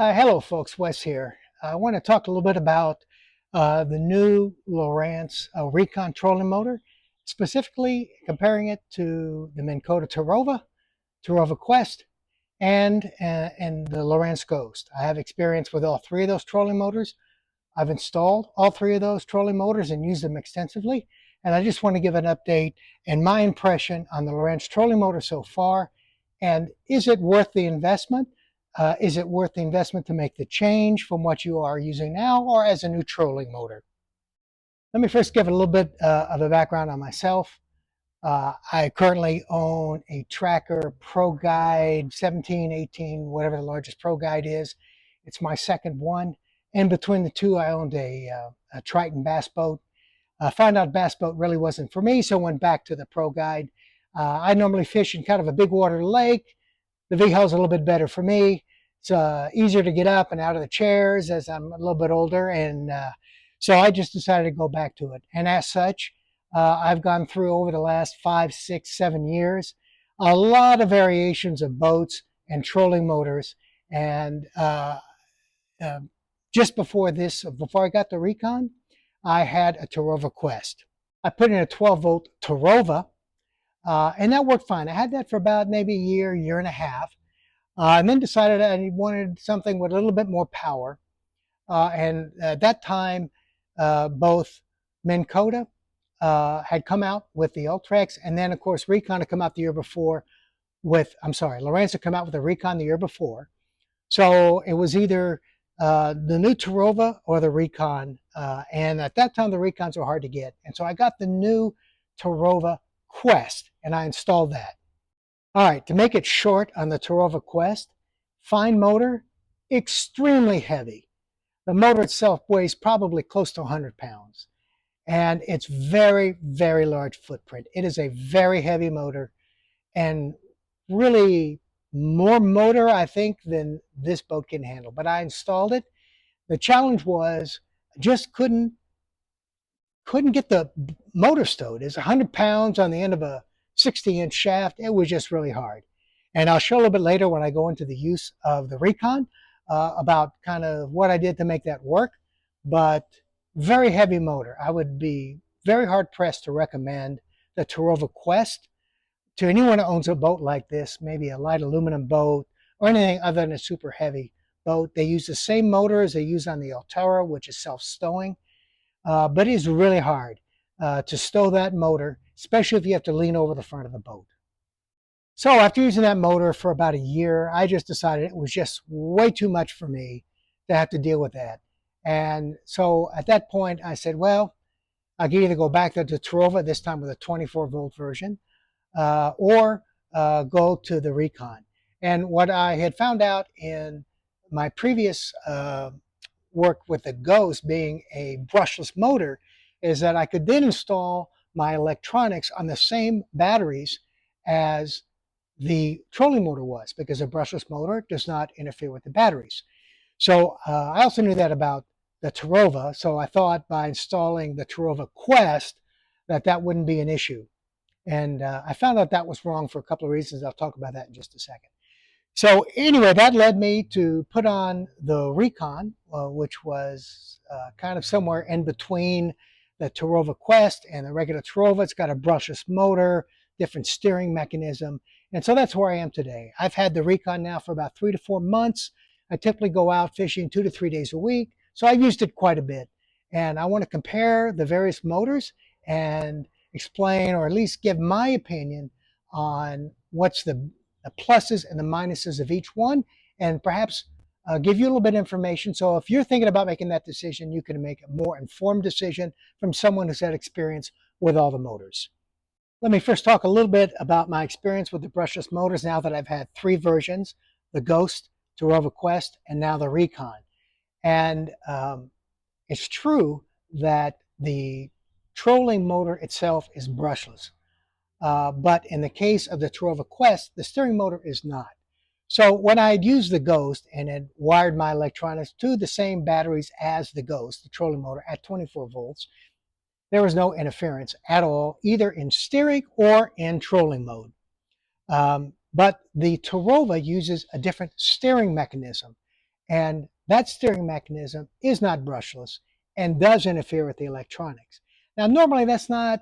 Hello folks, Wes here. I want to talk a little bit about the new Lowrance Recon trolling motor, specifically comparing it to the Minn Kota Terrova, Terrova Quest, and the Lowrance Ghost. I have experience with all three of those trolling motors. I've installed all three of those trolling motors and used them extensively, and I just want to give an update and my impression on the Lowrance trolling motor so far, and is it worth the investment? Is it worth the investment to make the change from what you are using now or as a new trolling motor? Let me first give a little bit of a background on myself. I currently own a Tracker Pro Guide 17, 18, whatever the largest Pro Guide is. It's my second one. In between the two, I owned a Triton bass boat. Found out bass boat really wasn't for me, so went back to the Pro Guide. I normally fish in kind of a big water lake. The V-hull's a little bit better for me. It's easier to get up and out of the chairs as I'm a little bit older, and so I just decided to go back to it. And as such, I've gone through over the last 5, 6, 7 years a lot of variations of boats and trolling motors. And just before this, before I got the Recon, I had a Terrova Quest. I put in a 12-volt Terrova, and that worked fine. I had that for about maybe a year, year and a half, and then decided I wanted something with a little bit more power. And at that time, both Minn Kota had come out with the Ultrex, and then of course Recon had come out the year before with, Lowrance had come out with the Recon the year before. So it was either the new Terrova or the Recon, and at that time the Recons were hard to get. And so I got the new Terrova Quest, and I installed that. All right, to make it short on the Terrova Quest, fine motor, extremely heavy. The motor itself weighs probably close to 100 pounds, and it's very, very large footprint. It is a very heavy motor, and really more motor, I think, than this boat can handle. But I installed it. The challenge was I just couldn't get the motor stowed. It's 100 pounds on the end of a 60-inch shaft. It was just really hard. And I'll show a little bit later when I go into the use of the Recon about kind of what I did to make that work. But very heavy motor. I would be very hard pressed to recommend the Terrova Quest to anyone who owns a boat like this, maybe a light aluminum boat or anything other than a super heavy boat. They use the same motor as they use on the Altera, which is self-stowing. But it is really hard to stow that motor, especially if you have to lean over the front of the boat. So after using that motor for about a year, I just decided it was just way too much for me to have to deal with that. And so at that point, I said, well, I can either go back to the Terrova, this time with a 24-volt version, or go to the Recon. And what I had found out in my previous work with the Ghost being a brushless motor is that I could then install my electronics on the same batteries as the trolling motor was, because a brushless motor does not interfere with the batteries. So I also knew that about the Terrova, so I thought by installing the Terrova Quest that wouldn't be an issue. And I found out that was wrong for a couple of reasons. I'll talk about that in just a second. So anyway, that led me to put on the Recon, which was kind of somewhere in between the Terrova Quest and the regular Terrova. It's got a brushless motor, different steering mechanism. And so that's where I am today. I've had the Recon now for about 3 to 4 months. I typically go out fishing 2 to 3 days a week. So I've used it quite a bit. And I want to compare the various motors and explain, or at least give my opinion on what's the pluses and the minuses of each one, and perhaps give you a little bit of information. So if you're thinking about making that decision, you can make a more informed decision from someone who's had experience with all the motors. Let me first talk a little bit about my experience with the brushless motors now that I've had 3 versions, the Ghost, Terrova Quest, and now the Recon. And it's true that the trolling motor itself is brushless. But in the case of the Terrova Quest, the steering motor is not. So when I had used the Ghost and had wired my electronics to the same batteries as the Ghost, the trolling motor at 24 volts, there was no interference at all, either in steering or in trolling mode. But the Terrova uses a different steering mechanism. And that steering mechanism is not brushless and does interfere with the electronics. Now, normally that's not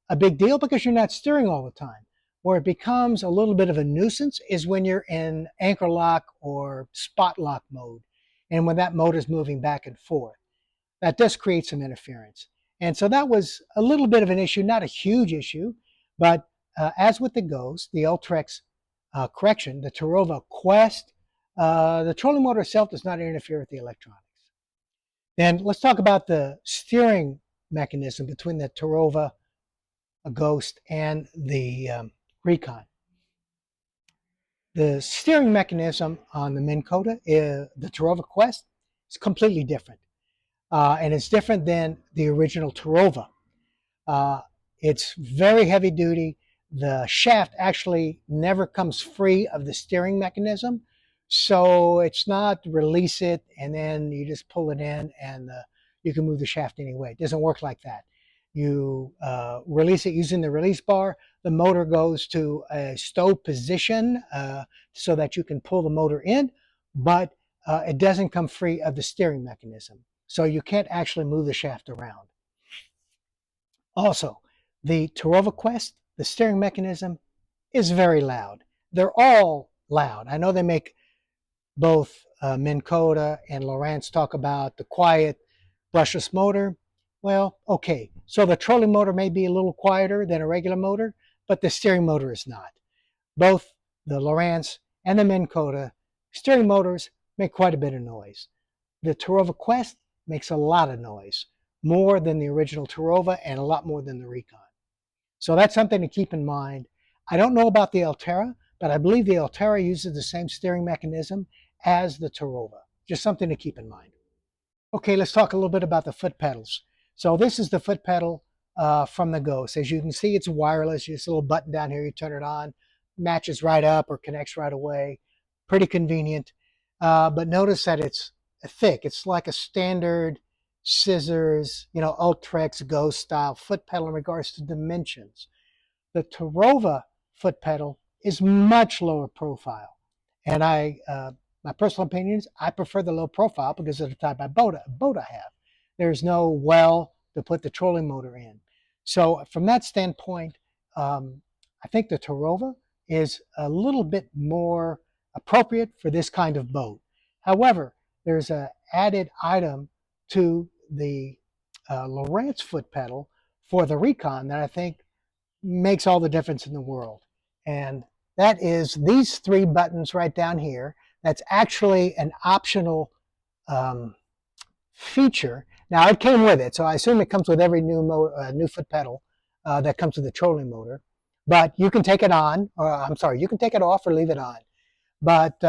a big deal because you're not steering all the time. Where it becomes a little bit of a nuisance is when you're in anchor lock or spot lock mode, and when that motor is moving back and forth. That does create some interference. And so that was a little bit of an issue, not a huge issue, but as with the Ghost, the Ultrex correction, the Terrova Quest, the trolling motor itself does not interfere with the electronics. Then let's talk about the steering mechanism between the Terrova Ghost and the Recon. The steering mechanism on the Minn Kota, the Terrova Quest, is completely different. And it's different than the original Terrova. It's very heavy duty. The shaft actually never comes free of the steering mechanism. So it's not release it and then you just pull it in and you can move the shaft anyway. It doesn't work like that. You release it using the release bar. The motor goes to a stow position so that you can pull the motor in, but it doesn't come free of the steering mechanism. So you can't actually move the shaft around. Also, the Terrova Quest, the steering mechanism is very loud. They're all loud. I know they make both Minn Kota and Lowrance talk about the quiet brushless motor. Well, okay, so the trolling motor may be a little quieter than a regular motor, but the steering motor is not. Both the Lowrance and the Minn Kota steering motors make quite a bit of noise. The Terrova Quest makes a lot of noise, more than the original Terrova and a lot more than the Recon. So that's something to keep in mind. I don't know about the Altera, but I believe the Altera uses the same steering mechanism as the Terrova. Just something to keep in mind. Okay, let's talk a little bit about the foot pedals. So this is the foot pedal from the Ghost. As you can see, it's wireless. Just a little button down here, you turn it on, matches right up or connects right away. Pretty convenient. But notice that it's thick. It's like a standard scissors, Ultrex Ghost style foot pedal in regards to dimensions. The Terrova foot pedal is much lower profile. And my personal opinion is I prefer the low profile because of the type of boat I have. There's no well to put the trolling motor in. So from that standpoint, I think the Terrova is a little bit more appropriate for this kind of boat. However, there's an added item to the Lowrance foot pedal for the Recon that I think makes all the difference in the world. And that is these three buttons right down here. That's actually an optional feature. Now it came with it, so I assume it comes with every new foot pedal that comes with the trolling motor. But you can take it on, or I'm sorry, you can take it off or leave it on. But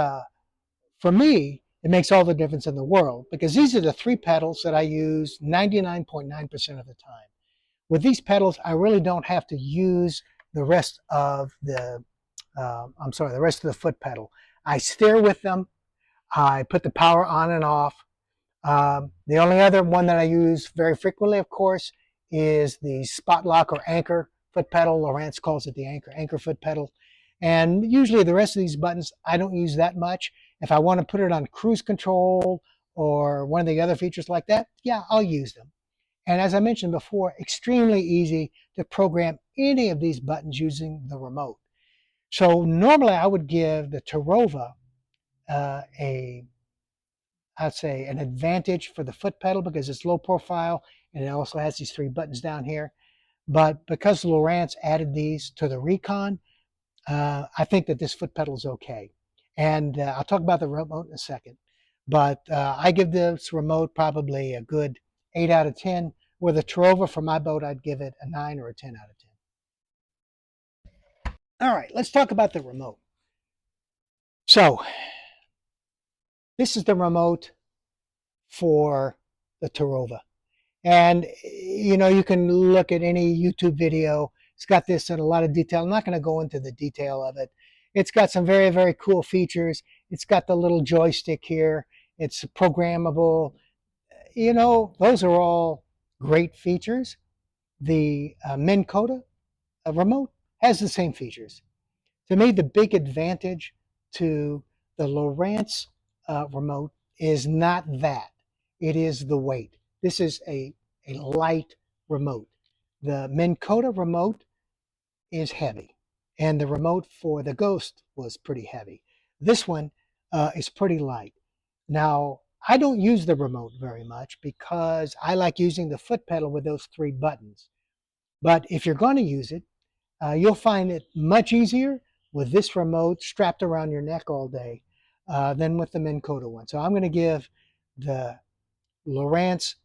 for me, it makes all the difference in the world because these are the three pedals that I use 99.9% of the time. With these pedals, I really don't have to use the rest of the foot pedal. I steer with them. I put the power on and off. The only other one that I use very frequently, of course, is the spot lock or anchor foot pedal. Lowrance calls it the anchor foot pedal. And usually the rest of these buttons, I don't use that much. If I want to put it on cruise control or one of the other features like that, yeah, I'll use them. And as I mentioned before, extremely easy to program any of these buttons using the remote. So normally I would give the Terrova I'd say an advantage for the foot pedal because it's low profile and it also has these three buttons down here. But because Lowrance added these to the Recon, I think that this foot pedal is okay. And I'll talk about the remote in a second. But I give this remote probably a good 8 out of 10. With a Terrova for my boat, I'd give it a 9 or a 10 out of 10. All right, let's talk about the remote. So this is the remote for the Terrova. And, you can look at any YouTube video. It's got this in a lot of detail. I'm not going to go into the detail of it. It's got some very, very cool features. It's got the little joystick here. It's programmable. Those are all great features. The Minn Kota remote has the same features. To me, the big advantage to the Lowrance remote is not that. It is the weight. This is a light remote. The Minn Kota remote is heavy, and the remote for the Ghost was pretty heavy. This one is pretty light. Now, I don't use the remote very much because I like using the foot pedal with those three buttons. But if you're going to use it, you'll find it much easier with this remote strapped around your neck all day than with the Minn Kota one. So I'm going to give the Lowrance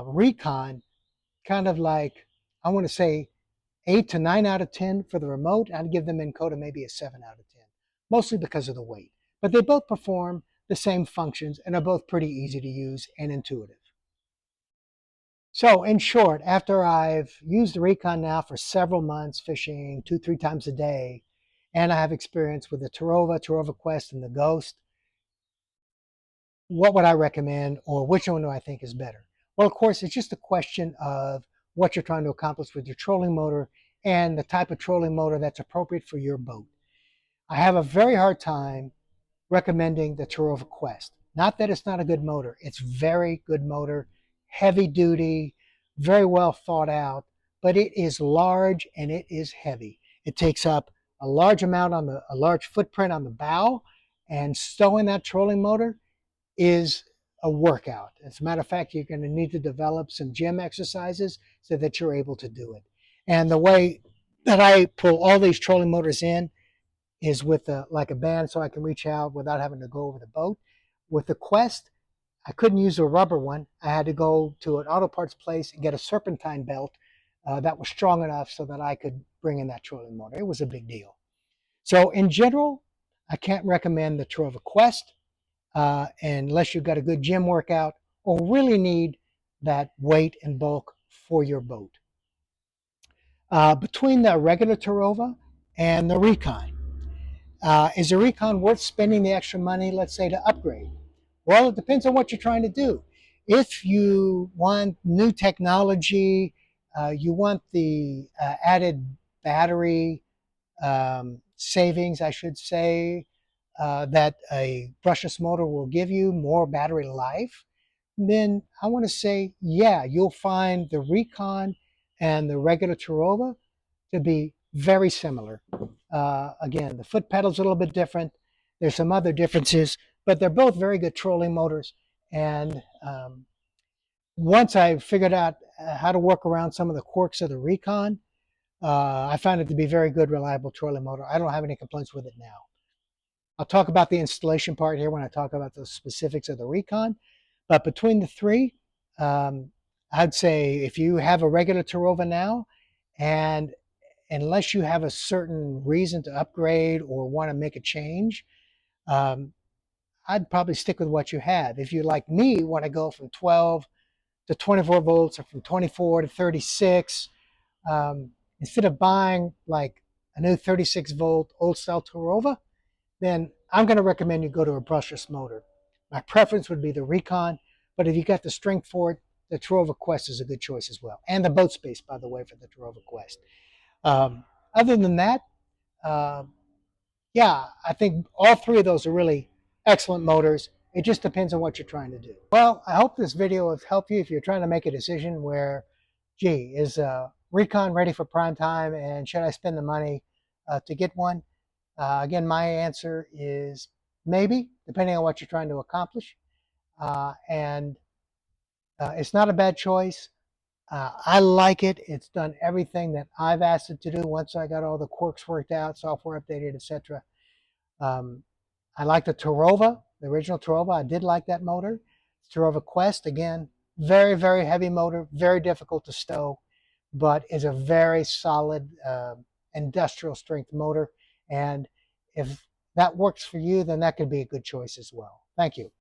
Recon kind of like, I want to say 8 to 9 out of 10 for the remote. I'd give the Minn Kota maybe a 7 out of 10, mostly because of the weight. But they both perform the same functions and are both pretty easy to use and intuitive. So in short, after I've used the Recon now for several months, fishing 2-3 times a day, and I have experience with the Terrova Quest, and the Ghost, what would I recommend, or which one do I think is better? Well, of course, it's just a question of what you're trying to accomplish with your trolling motor and the type of trolling motor that's appropriate for your boat. I have a very hard time recommending the Terrova Quest. Not that it's not a good motor. It's very good motor, heavy duty, very well thought out, but it is large and it is heavy. It takes up a large amount on a large footprint on the bow, and stowing that trolling motor is a workout. As a matter of fact, you're going to need to develop some gym exercises so that you're able to do it. And the way that I pull all these trolling motors in is with like a band, so I can reach out without having to go over the boat. With the Quest, I couldn't use a rubber one. I had to go to an auto parts place and get a serpentine belt that was strong enough so that I could bring in that trolling motor. It was a big deal. So in general, I can't recommend the Terrova Quest unless you've got a good gym workout or really need that weight and bulk for your boat. Between the regular Terrova and the Recon, is the Recon worth spending the extra money, let's say, to upgrade? Well, it depends on what you're trying to do. If you want new technology, you want the added battery savings, I should say, that a brushless motor will give you, more battery life, then I want to say, yeah, you'll find the Recon and the regular Terrova to be very similar. Again, the foot pedal's a little bit different. There's some other differences, but they're both very good trolling motors. And once I figured out how to work around some of the quirks of the Recon, I found it to be a very good, reliable trolling motor. I don't have any complaints with it now. I'll talk about the installation part here when I talk about the specifics of the Recon. But between the three, I'd say if you have a regular Terrova now, and unless you have a certain reason to upgrade or want to make a change, I'd probably stick with what you have. If you, like me, want to go from 12 to 24 volts or from 24 to 36, instead of buying like a new 36 volt old style Terrova, then I'm going to recommend you go to a brushless motor. My preference would be the Recon, but if you got the strength for it, the Terrova Quest is a good choice as well. And the boat space, by the way, for the Terrova Quest. Other than that, yeah, I think all three of those are really excellent motors. It just depends on what you're trying to do. Well, I hope this video has helped you if you're trying to make a decision where, gee, is Recon ready for prime time, and should I spend the money to get one? Again, my answer is maybe, depending on what you're trying to accomplish. It's not a bad choice. I like it. It's done everything that I've asked it to do once I got all the quirks worked out, software updated, etc. I like the Terrova, the original Terrova. I did like that motor. Terrova Quest, again, very, very heavy motor, very difficult to stow, but is a very solid industrial strength motor. And if that works for you, then that could be a good choice as well. Thank you.